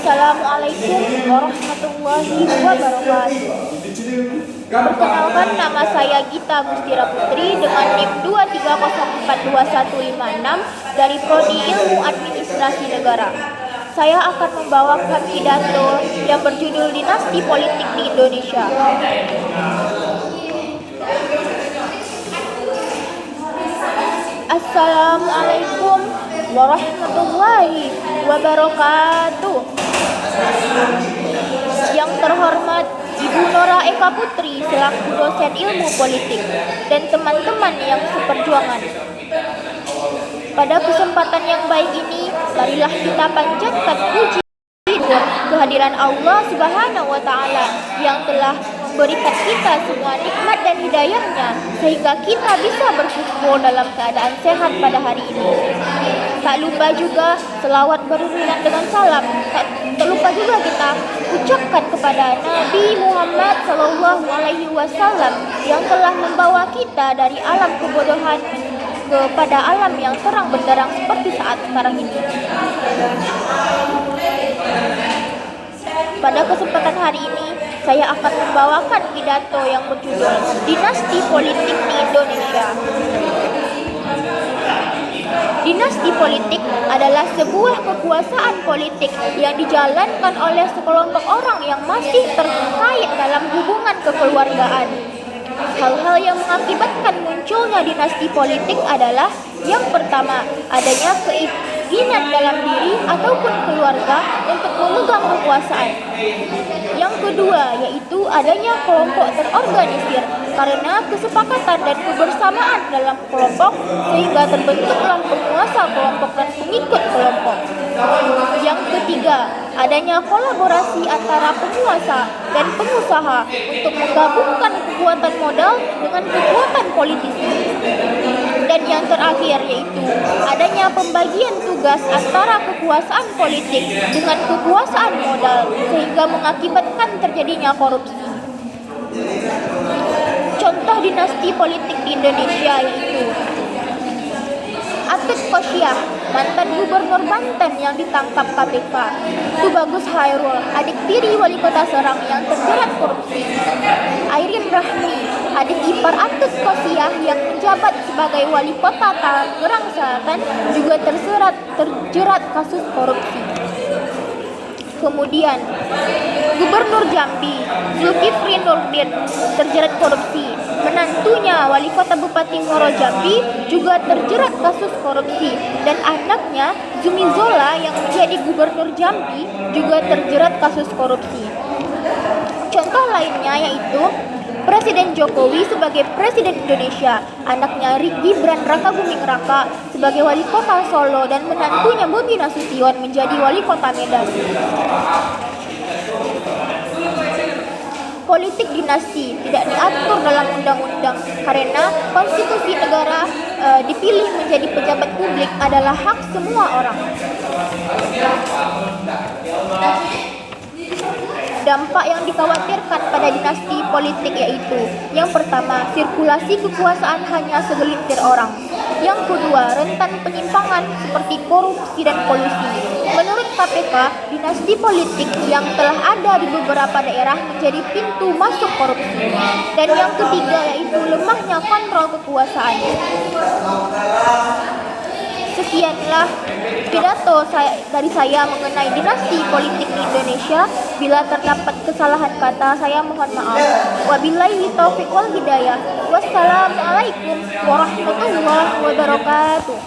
Assalamualaikum warahmatullahi wabarakatuh. Perkenalkan, nama saya Gita Gustira Putri dengan NIM 230425156 dari Prodi Ilmu Administrasi Negara. Saya akan membawakan pidato yang berjudul Dinasti Politik di Indonesia. Assalamualaikum warahmatullahi wabarakatuh. Yang terhormat Ibu Nora Eka Putri selaku dosen ilmu politik dan teman-teman yang seperjuangan. Pada kesempatan yang baik ini, marilah kita panjatkan puji kehadiran Allah Subhanahu wa Ta'ala yang telah memberikan kita semua nikmat dan hidayahnya sehingga kita bisa berkumpul dalam keadaan sehat pada hari ini. Tak lupa juga selawat beriringan dengan salam. Tak lupa juga kita ucapkan kepada Nabi Muhammad SAW yang telah membawa kita dari alam kebodohan kepada alam yang terang benderang seperti saat sekarang ini. Pada kesempatan hari ini, saya akan membawakan pidato yang berjudul Dinasti Politik di Indonesia. Dinasti politik adalah sebuah kekuasaan politik yang dijalankan oleh sekelompok orang yang masih terkait dalam hubungan kekeluargaan. Hal-hal yang mengakibatkan munculnya dinasti politik adalah: yang pertama, adanya keinginan dalam diri ataupun keluarga untuk memegang kekuasaan. Yang kedua, yaitu adanya kelompok terorganisir karena kesepakatan dan kebersamaan dalam kelompok sehingga terbentuklah penguasa kelompok dan pengikut kelompok. Yang ketiga, adanya kolaborasi antara penguasa dan pengusaha untuk menggabungkan kekuatan modal dengan kekuatan politisi. Dan yang terakhir yaitu adanya pembagian tugas antara kekuasaan politik dengan kekuasaan modal sehingga mengakibatkan terjadinya korupsi. Contoh dinasti politik di Indonesia yaitu Atut Khosyah, mantan gubernur Banten yang ditangkap KPK. Tubagus Hairul, adik tiri wali kota Serang yang terjerat korupsi. Airin Rahmi, adik ipar Atut Khosyah yang menjabat sebagai wali kota Tangerang Selatan juga terjerat kasus korupsi. Kemudian Gubernur Jambi Zulkifli Nurdin terjerat korupsi. Menantunya wali kota Bupati Ngoro Jambi juga terjerat kasus korupsi, dan anaknya Zumi Zola yang menjadi Gubernur Jambi juga terjerat kasus korupsi. Contoh lainnya yaitu Presiden Jokowi sebagai Presiden Indonesia, anaknya Gibran Rakabuming Raka sebagai wali kota Solo, dan menantunya Bobi Nasution menjadi wali kota Medan. Politik dinasti tidak diatur dalam undang-undang karena konstitusi negara dipilih menjadi pejabat publik adalah hak semua orang. Dampak yang dikhawatirkan pada dinasti politik yaitu: yang pertama, sirkulasi kekuasaan hanya segelintir orang. Yang kedua, rentan penyimpangan seperti korupsi dan kolusi. Menurut KPK, dinasti politik yang telah ada di beberapa daerah menjadi pintu masuk korupsi. Dan yang ketiga yaitu lemahnya kontrol kekuasaan. Sekianlah pidato dari saya mengenai dinasti politik di Indonesia. Bila terdapat kesalahan kata, saya mohon maaf. Wabillahi taufiq wal hidayah. Wassalamualaikum warahmatullahi wabarakatuh.